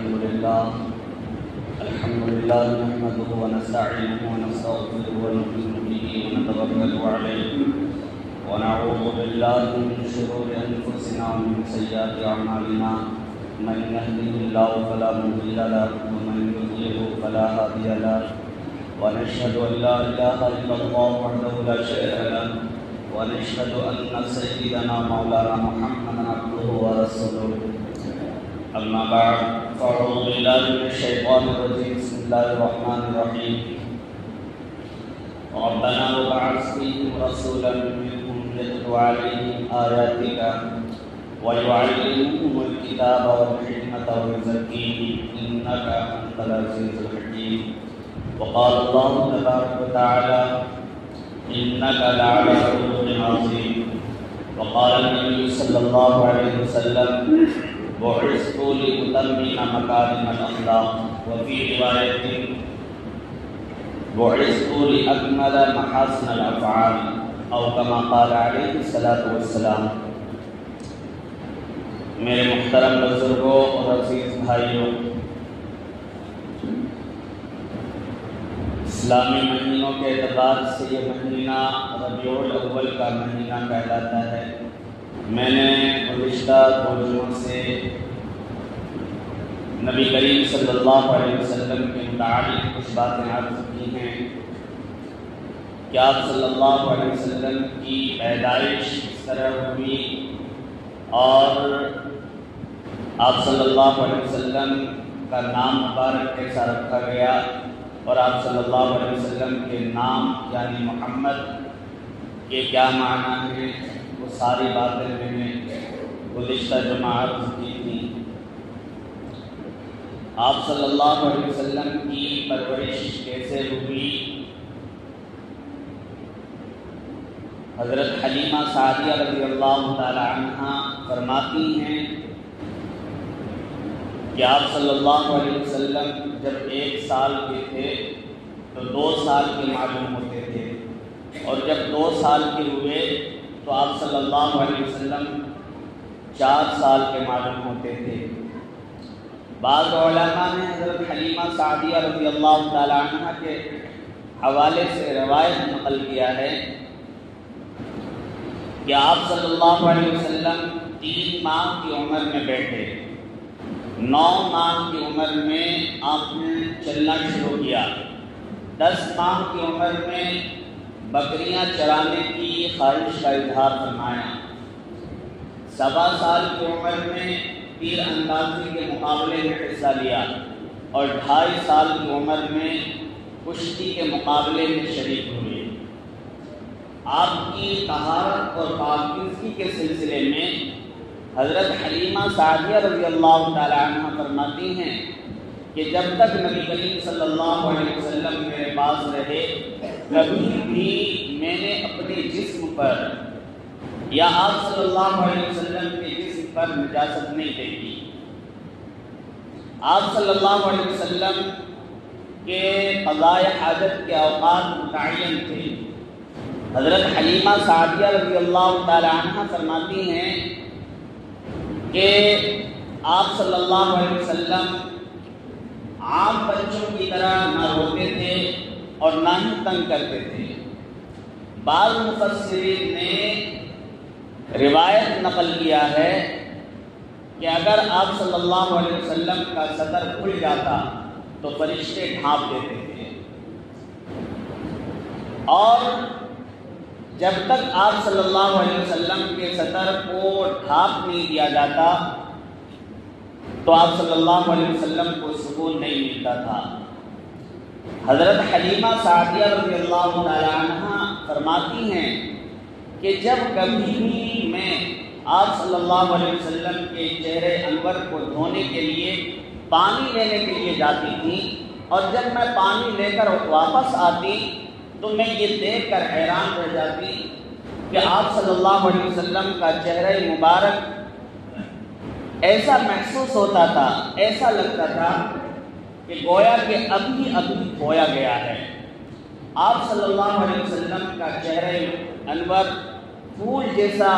الحمد لله نحمده ونستعينه ونستغفره ونؤمن به ونتوكل عليه ونعوذ بالله من شرور أنفسنا ومن سيئات أعمالنا من يهده الله فلا مضل له ومن يضلل فلا هادي له ونشهد أن لا إله إلا الله وحده لا شريك له ونشهد أن سيدنا مولانا محمدا عبده ورسوله أما بعد فأعوذ بالله من الشيطان الرجيم بسم الله الرحمن الرحيم ربنا وابعث فيهم رسولا منهم يتلو عليهم آياتك ويعلمهم الكتاب والحكمة ويزكيهم إنك أنت العزيز الحكيم وقال الله تبارك وتعالى إنك لعلى خلق عظيم وقال النبي صلى الله عليه وسلم بعثت لأتمم مكارم الأخلاق وفي رواية بعثت لأكمل محاسن الأفعال أو كما قال عليه الصلاة والسلام۔ میرے محترم بزرگوں اور عزیز بھائیوں، اسلامی مہینوں کے اعتبار سے یہ مہینہ ربیع الاول کا مہینہ کہلاتا ہے۔ میں نے گزشتہ دو جمعوں سے نبی کریم صلی اللہ علیہ وسلم کے متعلق کچھ باتیں عرض کی ہیں کہ آپ صلی اللہ علیہ وسلم کی پیدائش کس طرح ہوئی اور آپ صلی اللہ علیہ وسلم کا نام مبارک کیسا رکھا گیا اور آپ صلی اللہ علیہ وسلم کے نام یعنی محمد کے کیا معنی ہیں، وہ ساری باتیں میں نے گزشتہ جمعہ عرض کی تھی۔ آپ صلی اللہ علیہ وسلم کی پرورش کیسے ہوئی، حضرت حلیمہ سعدیہ رضی اللہ تعالی عنہا فرماتی ہیں کہ آپ صلی اللہ علیہ وسلم جب 1 سال کے تھے تو 2 سال کے معلوم ہوتے تھے، اور جب 2 سال کے ہوئے تو آپ صلی اللہ علیہ وسلم 4 سال کے معلوم ہوتے تھے۔ بعض علماء نے حضرت حلیمہ سعدیہ رضی اللہ تعالی عنہ کے حوالے سے روایت نقل کیا ہے کہ آپ صلی اللہ علیہ وسلم 3 ماہ کی عمر میں بیٹھے، 9 ماہ کی عمر میں آپ نے چلنا شروع کیا، 10 ماہ کی عمر میں بکریاں چرانے کی خواہش کا اظہار فرمایا، 7 سال کی عمر میں تیر اندازی کے مقابلے میں حصہ لیا، اور 2.5 سال کی عمر میں کشتی کے مقابلے میں شریک ہوئے۔ آپ کی طہارت اور پاکیزگی کے سلسلے میں حضرت حلیمہ سعدیہ رضی اللہ تعالی عنہ فرماتی ہیں کہ جب تک نبی کریم صلی اللہ علیہ وسلم میرے پاس رہے، کبھی بھی میں نے اپنے جسم پر یا آپ صلی اللہ علیہ وسلم کے جسم پر نجاست نہیں دیکھی۔ آپ صلی اللہ علیہ وسلم کے قضاء حاجت کے اوقات متعین تھے۔ حضرت حلیمہ سعدیہ رضی اللہ تعالی عنہ فرماتی ہیں کہ آپ صلی اللہ علیہ وسلم عام بچوں کی طرح نہ روتے تھے اور نہ ہی تنگ کرتے تھے۔ بعض مفسرین نے روایت نقل کیا ہے کہ اگر آپ صلی اللہ علیہ وسلم کا صدر کھل جاتا تو فرشتے ڈھانپ دیتے تھے، اور جب تک آپ صلی اللہ علیہ وسلم کے صدر کو ڈھانپ نہیں دیا جاتا تو آپ صلی اللہ علیہ وسلم کو سکون نہیں ملتا تھا۔ حضرت حلیمہ سعدیہ رضی اللہ تعالی عنہ فرماتی ہیں کہ جب کبھی بھی میں آپ صلی اللہ علیہ وسلم کے چہرے انور کو دھونے کے لیے پانی لینے کے لیے جاتی تھی، اور جب میں پانی لے کر واپس آتی تو میں یہ دیکھ کر حیران رہ جاتی کہ آپ صلی اللہ علیہ وسلم کا چہرہ مبارک ایسا محسوس ہوتا تھا، ایسا لگتا تھا کہ گویا کہ ابھی دھویا گیا ہے۔ آپ صلی اللہ علیہ وسلم کا چہرہ انور پھول جیسا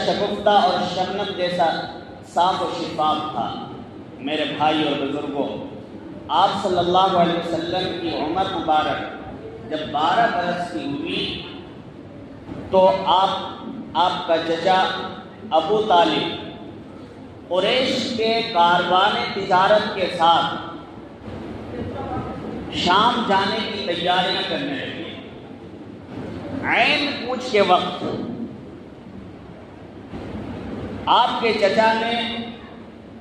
شگفتہ اور شبنم جیسا صاف و شفاف تھا۔ میرے بھائی اور بزرگوں، آپ صلی اللہ علیہ وسلم کی عمر مبارک جب 12 برس کی ہوئی تو آپ کا چچا ابو طالب قریش کے کاروان تجارت کے ساتھ شام جانے کی تیاریاں کرنے لگے۔ عین کوچ کے وقت آپ کے چچا نے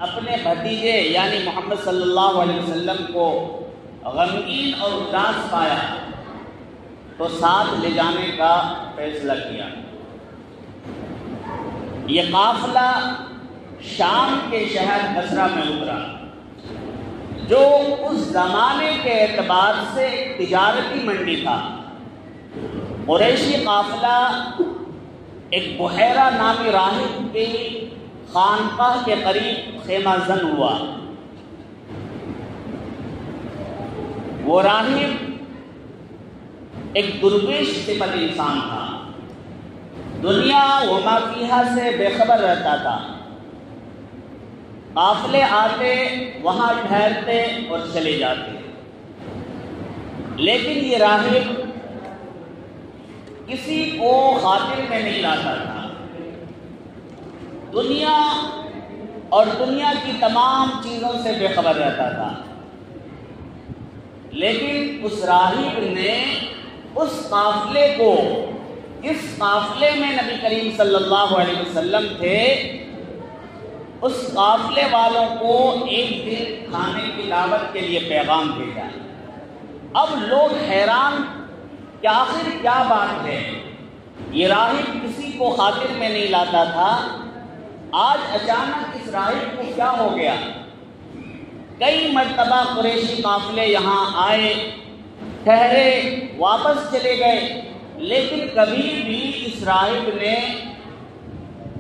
اپنے بھتیجے یعنی محمد صلی اللہ علیہ وسلم کو غمگین اور اداس پایا تو ساتھ لے جانے کا فیصلہ کیا۔ یہ قافلہ شام کے شہر بصرہ میں اترا، جو اس زمانے کے اعتبار سے ایک تجارتی منڈی تھا۔ قریشی قافلہ ایک بحیرہ نامی راہب کی خانقاہ کے قریب خیمہ زن ہوا۔ وہ راہب ایک درویش صفت انسان تھا، دنیا وما فیہا سے بے خبر رہتا تھا۔ قافلے آتے وہاں ٹھہرتے اور چلے جاتے، لیکن یہ راہب کسی کو خاطر میں نہیں لاتا تھا۔ دنیا اور دنیا کی تمام چیزوں سے بے خبر رہتا تھا، لیکن اس راہب نے اس قافلے کو، اس قافلے میں نبی کریم صلی اللہ علیہ وسلم تھے، اس قافلے والوں کو ایک دن کھانے کی دعوت کے لیے پیغام بھیجا۔ اب لوگ حیران کہ آخر کیا بات ہے، یہ راہب کسی کو خاطر میں نہیں لاتا تھا، آج اچانک اس راہب کو کیا ہو گیا؟ کئی مرتبہ قریشی قافلے یہاں آئے، ٹھہرے، واپس چلے گئے، لیکن کبھی بھی اس راہب نے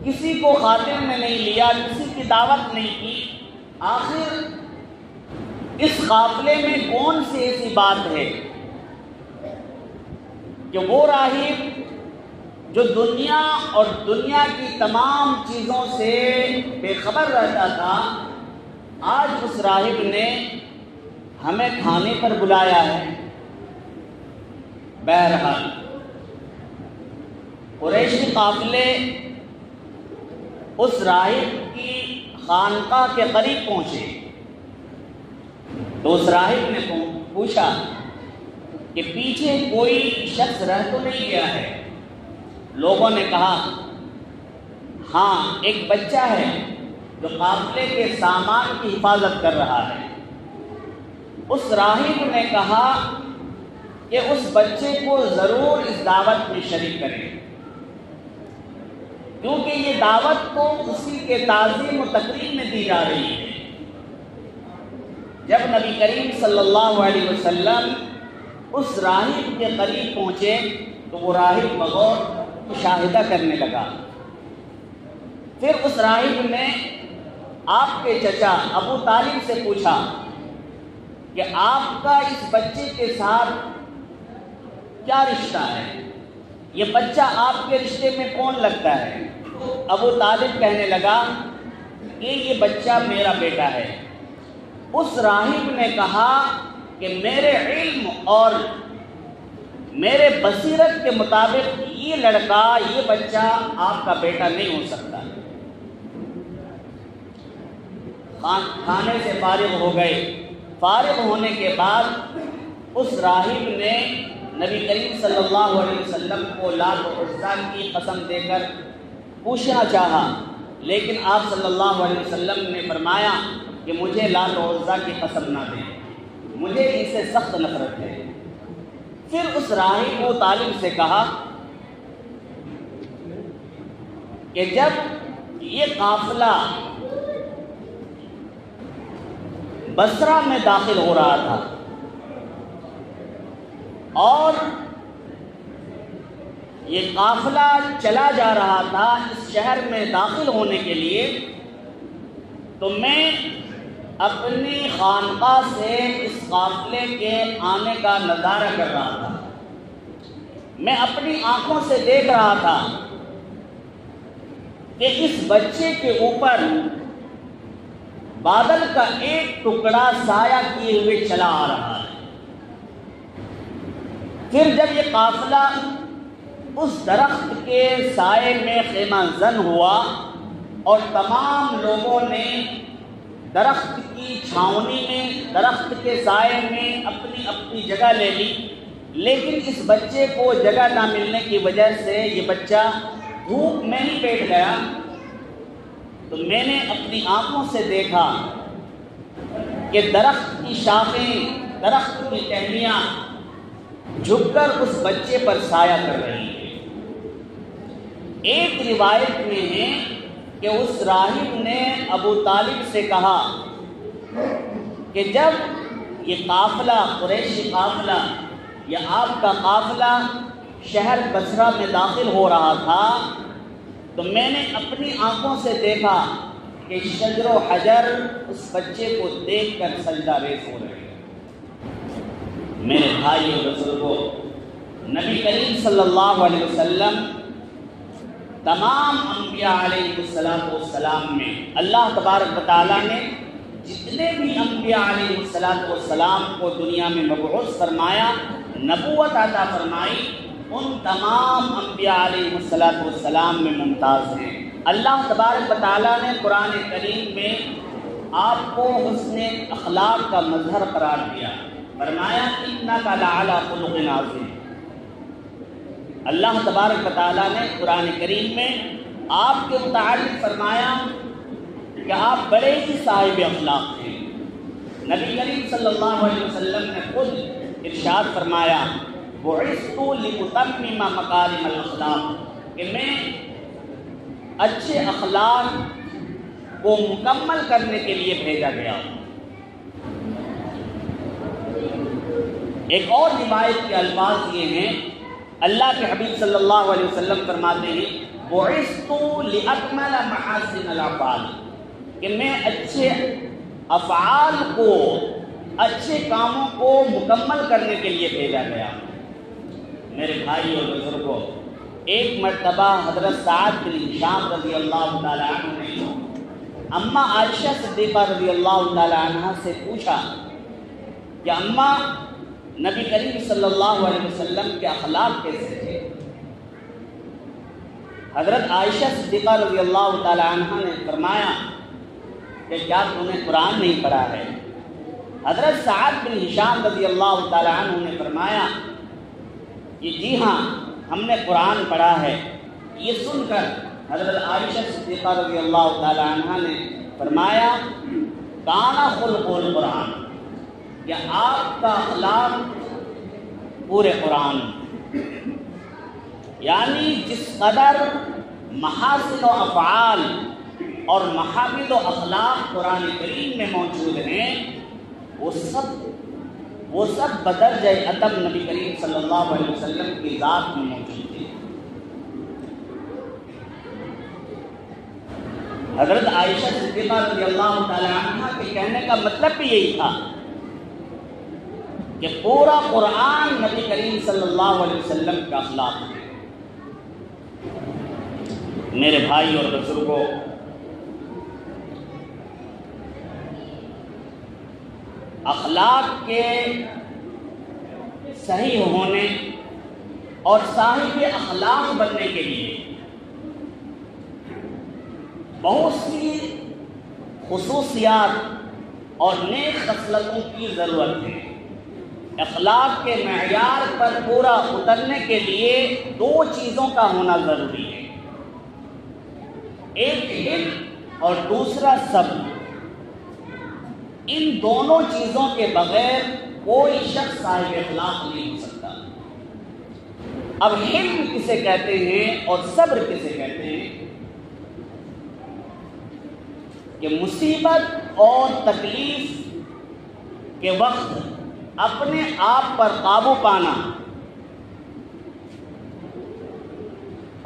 کسی کو خاطر میں نہیں لیا، کسی کی دعوت نہیں کی۔ آخر اس قافلے میں کون سی ایسی بات ہے کہ وہ راہب جو دنیا اور دنیا کی تمام چیزوں سے بے خبر رہتا تھا، آج اس راہب نے ہمیں کھانے پر بلایا ہے؟ بہرحال قریشی قافلے اس راہب کی خانقاہ کے قریب پہنچے تو اس راہب نے پوچھا کہ پیچھے کوئی شخص رہ تو نہیں گیا ہے؟ لوگوں نے کہا ہاں، ایک بچہ ہے جو قافلے کے سامان کی حفاظت کر رہا ہے۔ اس راہب نے کہا کہ اس بچے کو ضرور اس دعوت میں شریک کریں، کیونکہ یہ دعوت تو اسی کے تعظیم و تکریم میں دی جا رہی ہے۔ جب نبی کریم صلی اللہ علیہ وسلم اس راہب کے قریب پہنچے تو وہ راہب بغور مشاہدہ کرنے لگا۔ پھر اس راہب نے آپ کے چچا ابو طالب سے پوچھا کہ آپ کا اس بچے کے ساتھ کیا رشتہ ہے؟ یہ بچہ آپ کے رشتے میں کون لگتا ہے؟ ابو طالب کہنے لگا کہ یہ بچہ میرا بیٹا ہے۔ اس راہب نے کہا کہ میرے علم اور میرے بصیرت کے مطابق یہ لڑکا، یہ بچہ آپ کا بیٹا نہیں ہو سکتا۔ کھانے سے فارغ ہو گئے۔ فارغ ہونے کے بعد اس راہب نے نبی کریم صلی اللہ علیہ وسلم کو لات و عزیٰ کی قسم دے کر پوچھنا چاہا، لیکن آپ صلی اللہ علیہ وسلم نے فرمایا کہ مجھے لات و عزیٰ کی قسم نہ دیں، مجھے ان سے سخت نفرت ہے۔ پھر اس راہب ابو طالب سے کہا کہ جب یہ قافلہ بصرہ میں داخل ہو رہا تھا اور یہ قافلہ چلا جا رہا تھا اس شہر میں داخل ہونے کے لیے، تو میں اپنی خانقاہ سے اس قافلے کے آنے کا نظارہ کر رہا تھا۔ میں اپنی آنکھوں سے دیکھ رہا تھا کہ اس بچے کے اوپر بادل کا ایک ٹکڑا سایہ کیے ہوئے چلا آ رہا ہے۔ پھر جب یہ قافلہ اس درخت کے سائے میں خیمہ زن ہوا اور تمام لوگوں نے درخت کی چھاؤنی میں، درخت کے سائے میں اپنی اپنی جگہ لے لی، لیکن اس بچے کو جگہ نہ ملنے کی وجہ سے یہ بچہ دھوپ میں ہی بیٹھ گیا۔ تو میں نے اپنی آنکھوں سے دیکھا کہ درخت کی شاخیں، درخت کی ٹہنیاں جھک کر اس بچے پر سایہ کر رہی ہیں۔ ایک روایت میں ہے کہ اس راہب نے ابو طالب سے کہا کہ جب یہ قافلہ، قریشی قافلہ یا آپ کا قافلہ شہر بصرہ میں داخل ہو رہا تھا تو میں نے اپنی آنکھوں سے دیکھا کہ شجر و حجر اس بچے کو دیکھ کر سجدہ ریز ہو رہے ہیں۔ میرے بھائی اور بزرگوں، نبی کریم صلی اللہ علیہ وسلم تمام انبیاء علیہ السلام میں اللہ تبارک و تعالیٰ نے جتنے بھی انبیاء علیہ السلام کو دنیا میں مبعوث فرمایا، نبوت عطا فرمائی، ان تمام انبیاء علیہ السلام میں ممتاز ہیں۔ اللہ تبارک و تعالیٰ نے قرآن کریم میں آپ کو حسن اخلاق کا مظہر قرار دیا، فرمایا اِنَّكَ لَعَلَىٰ خُلُقٍ عَظِيمٍ۔ اللہ تبارک و تعالیٰ نے قرآن کریم میں آپ کے متعلق فرمایا کہ آپ بڑے ہی صاحب اخلاق ہیں۔ نبی کریم صلی اللہ علیہ وسلم نے خود ارشاد فرمایا بُعِثْتُ لِأُتَمِّمَ مَكَارِمَ الْأَخْلَاقِ، کہ میں اچھے اخلاق کو مکمل کرنے کے لیے بھیجا گیا ہوں۔ ایک اور روایت کے الفاظ یہ ہیں، اللہ کے حبیب صلی اللہ علیہ وسلم فرماتے ہیں بُعِثْتُ لِأَكْمَلَ مَحَاسِنَ الْأَفْعَالِ، کہ میں اچھے افعال کو، اچھے کاموں کو مکمل کرنے کے لیے بھیجا گیا۔ میرے بھائی اور بزرگوں، ایک مرتبہ حضرت سعد بن ہشام رضی اللہ تعالیٰ عنہ نے اماں عائشہ صدیقہ رضی اللہ تعالیٰ عنہ سے پوچھا کہ اماں، نبی کریم صلی اللہ علیہ وسلم کے اخلاق کیسے تھے؟ حضرت عائشہ صدیقہ رضی اللہ تعالیٰ عنہ نے فرمایا کہ کیا تم نے قرآن نہیں پڑھا ہے؟ حضرت سعد بن ہشام رضی اللہ تعالیٰ عنہ نے فرمایا کہ جی ہاں، ہم نے قرآن پڑھا ہے۔ یہ سن کر حضرت عائشہ صدیقہ رضی اللہ تعالیٰ عنہ نے فرمایا کانا خلق القرآن، کہ آپ کا اخلاق پورے قرآن، یعنی جس قدر محاسن و افعال اور محامد و اخلاق قرآن کریم میں موجود ہیں وہ سب بدرجہ ادب نبی کریم صلی اللہ علیہ وسلم کی ذات میں موجود ہیں۔ حضرت عائشہ صدیقہ رضی اللہ تعالی عنہ کے کہنے کا مطلب بھی یہی تھا کہ پورا قرآن نبی کریم صلی اللہ علیہ وسلم کا اخلاق ہے۔ میرے بھائی اور بزرگوں، اخلاق کے صحیح ہونے اور صاحب اخلاق بننے کے لیے بہت سی خصوصیات اور نیک خصلتوں کی ضرورت ہے۔ اخلاق کے معیار پر پورا اترنے کے لیے دو چیزوں کا ہونا ضروری ہے، ایک علم اور دوسرا صبر۔ ان دونوں چیزوں کے بغیر کوئی شخص صاحب اخلاق نہیں ہو سکتا۔ اب علم کسے کہتے ہیں اور صبر کسے کہتے ہیں؟ کہ مصیبت اور تکلیف کے وقت اپنے آپ پر قابو پانا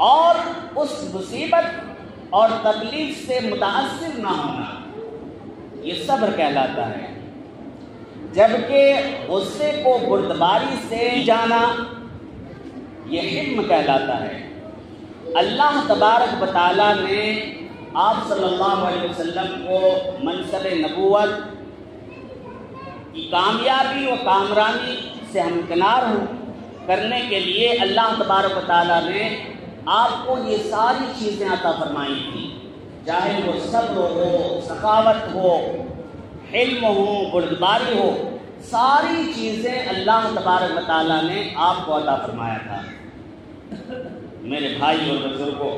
اور اس مصیبت اور تکلیف سے متاثر نہ ہونا، یہ صبر کہلاتا ہے۔ جبکہ غصے کو بردباری سے جانا یہ حلم کہلاتا ہے۔ اللہ تبارک و تعالیٰ نے آپ صلی اللہ علیہ وسلم کو منصب نبوت کی کامیابی و کامرانی سے ہمکنار کرنے کے لیے اللہ تبارک و تعالیٰ نے آپ کو یہ ساری چیزیں عطا فرمائی تھیں، چاہے وہ صبر ہو، سخاوت ہو، حلم ہو، بردباری ہو، ساری چیزیں اللہ تبارک و تعالیٰ نے آپ کو عطا فرمایا تھا۔ میرے بھائی اور بزرگوں،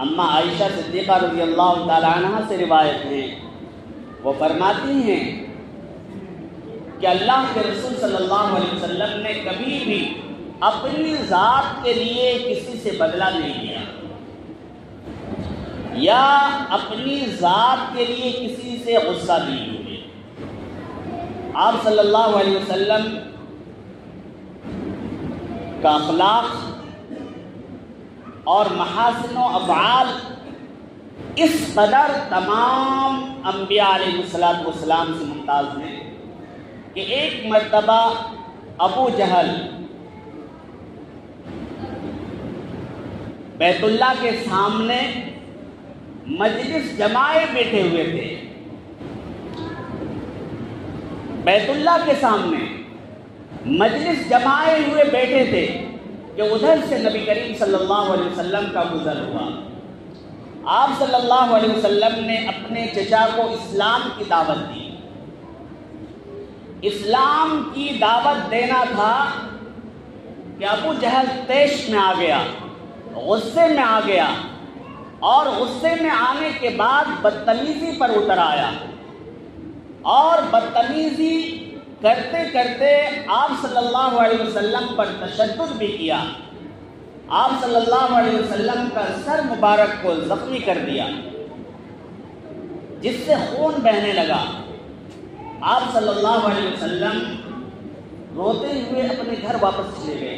اماں عائشہ صدیقہ رضی اللہ تعالیٰ عنہ سے روایت ہے، وہ فرماتی ہیں کہ اللہ کے رسول صلی اللہ علیہ وسلم نے کبھی بھی اپنی ذات کے لیے کسی سے بدلہ نہیں لیا یا اپنی ذات کے لیے کسی سے غصہ نہیں ہوئے۔ آپ صلی اللہ علیہ وسلم کا اخلاق اور محاسن و افعال اس قدر تمام انبیاء علیہ السلام سے ممتاز ہیں کہ ایک مرتبہ ابو جہل بیت اللہ کے سامنے مجلس جمائے بیٹھے ہوئے تھے، بیت اللہ کے سامنے مجلس جمائے ہوئے بیٹھے تھے کہ ادھر سے نبی کریم صلی اللہ علیہ وسلم کا گزر ہوا۔ آپ صلی اللہ علیہ وسلم نے اپنے چچا کو اسلام کی دعوت دی۔ اسلام کی دعوت دینا تھا کہ ابو جہل طیش میں آ گیا، غصے میں آ گیا، اور غصے میں آنے کے بعد بدتمیزی پر اتر آیا، اور بدتمیزی کرتے کرتے آپ صلی اللہ علیہ وسلم پر تشدد بھی کیا۔ آپ صلی اللہ علیہ وسلم کا سر مبارک کو زخمی کر دیا جس سے خون بہنے لگا۔ آپ صلی اللہ علیہ وسلم روتے ہوئے اپنے گھر واپس چلے گئے۔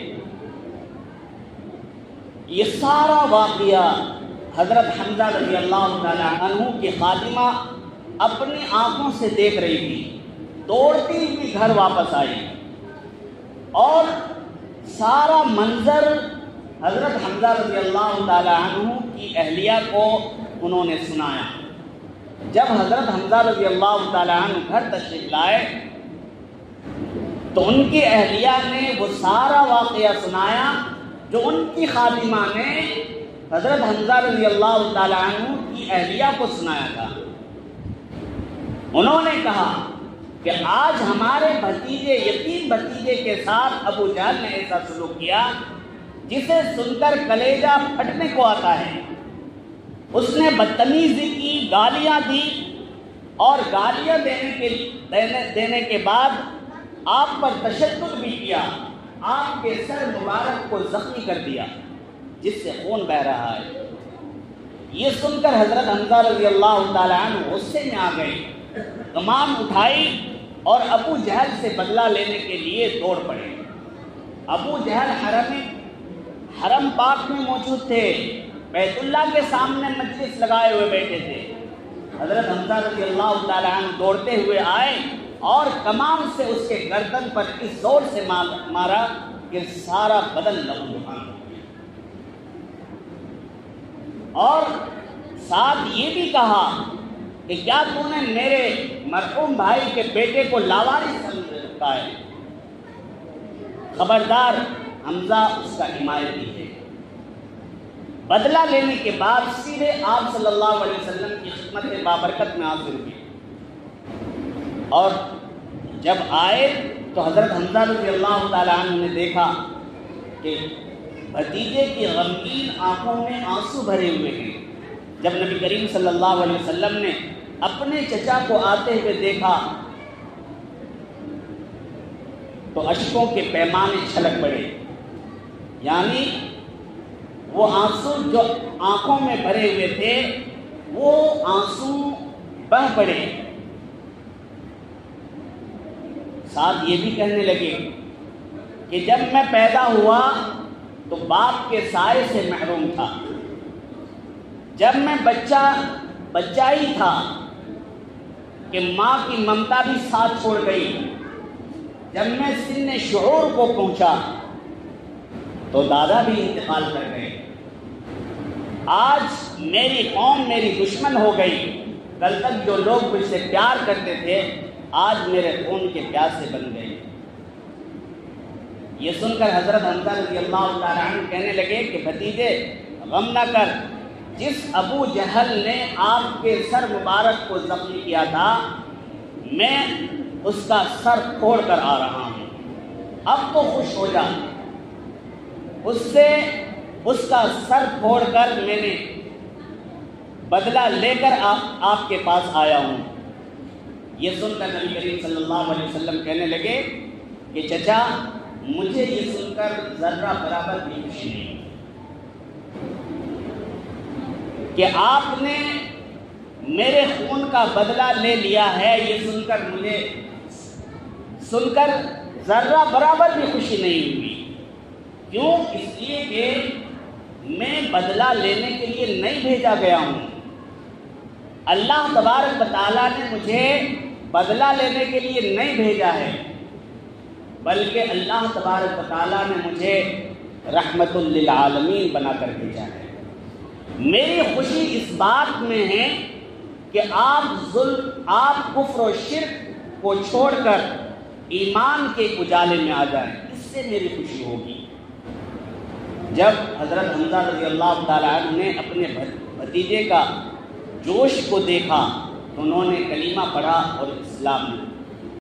یہ سارا واقعہ حضرت حمزہ رضی اللہ تعالیٰ عنہ کی خادمہ اپنی آنکھوں سے دیکھ رہی تھی، دوڑتی ہوئی گھر واپس آئی، اور سارا منظر حضرت حمزہ رضی اللہ تعالیٰ عنہ کی اہلیہ کو انہوں نے سنایا۔ جب حضرت حمزہ رضی اللہ تعالیٰ عنہ گھر تشریف لائے تو ان کی اہلیہ نے وہ سارا واقعہ سنایا جو ان کی خادمہ نے حضرت حمزہ رضی اللہ تعالیٰ عنہ کی اہلیہ کو سنایا تھا۔ انہوں نے کہا کہ آج ہمارے بھتیجے، یتیم بھتیجے کے ساتھ ابو جہل نے ایسا سلوک کیا جسے سن کر کلیجہ پھٹنے کو آتا ہے۔ اس نے بدتمیزی کی، گالیاں دی، اور گالیاں دینے کے بعد آپ پر تشدد بھی کیا، آپ کے سر مبارک کو زخمی کر دیا جس سے خون بہہ رہا ہے۔ یہ سن کر حضرت حمزہ رضی اللہ تعالیٰ عنہ غصے میں آ گئے، کمان اٹھائی اور ابو جہل سے بدلہ لینے کے لیے دوڑ پڑے۔ ابو جہل حرم پاک میں موجود تھے، بیت اللہ کے سامنے مجلس لگائے ہوئے بیٹھے تھے۔ حضرت حمزہ رضی اللہ تعالیٰ عنہ دوڑتے ہوئے آئے اور کمان سے اس کے گردن پر اس زور سے مارا کہ سارا بدن لہو لہان ہو گیا، اور ساتھ یہ بھی کہا کہ کیا تو نے میرے مرحوم بھائی کے بیٹے کو لاوارث سمجھ رکھا ہے؟ خبردار، حمزہ اس کا حمایتی ہے۔ بدلہ لینے کے بعد سیدھے آپ صلی اللہ علیہ وسلم کی خدمت بابرکت میں حاضر ہوئے، اور جب آئے تو حضرت حمزہ رضی اللہ تعالیٰ عنہ نے دیکھا کہ بھتیجے کی غمگین آنکھوں میں آنسو بھرے ہوئے ہیں۔ جب نبی کریم صلی اللہ علیہ وسلم نے اپنے چچا کو آتے ہوئے دیکھا تو اشکوں کے پیمانے چھلک پڑے، یعنی وہ آنسو جو آنکھوں میں بھرے ہوئے تھے وہ آنسو بہہ پڑے۔ ساتھ یہ بھی کہنے لگے کہ جب میں پیدا ہوا تو باپ کے سائے سے محروم تھا، جب میں بچہ ہی تھا کہ ماں کی ممتا بھی ساتھ چھوڑ گئی، جب میں سن شعور کو پہنچا تو دادا بھی انتقال کر گئے، آج میری قوم میری دشمن ہو گئی، کل تک جو لوگ مجھ سے پیار کرتے تھے آج میرے خون کے پیاسے بن گئے۔ یہ سن کر حضرت حمزہ رضی اللہ تعالیٰ عنہ کہنے لگے کہ بھتیجے غم نہ کر، جس ابو جہل نے آپ کے سر مبارک کو زخمی کیا تھا میں اس کا سر پھوڑ کر آ رہا ہوں، اب تو خوش ہو جا، اس سے اس کا سر پھوڑ کر میں نے بدلہ لے کر آپ کے پاس آیا ہوں۔ یہ سن کر نبی کریم صلی اللہ علیہ وسلم کہنے لگے کہ چچا مجھے یہ سن کر ذرہ برابر بھی خوشی نہیں کہ آپ نے میرے خون کا بدلہ لے لیا ہے، یہ سن کر ذرہ برابر بھی خوشی نہیں ہوئی۔ کیوں؟ اس لیے کہ میں بدلہ لینے کے لیے نہیں بھیجا گیا ہوں، اللہ تبارک و تعالیٰ نے مجھے بدلہ لینے کے لیے نہیں بھیجا ہے، بلکہ اللہ تبارک و تعالیٰ نے مجھے رحمت للعالمین بنا کر بھیجا ہے۔ میری خوشی اس بات میں ہے کہ آپ کفر و شرک کو چھوڑ کر ایمان کے اجالے میں آ جائیں، اس سے میری خوشی ہوگی۔ جب حضرت حمزہ رضی اللہ تعالیٰ عنہ نے اپنے بھتیجے کا جوش کو دیکھا تو انہوں نے کلمہ پڑھا اور اسلام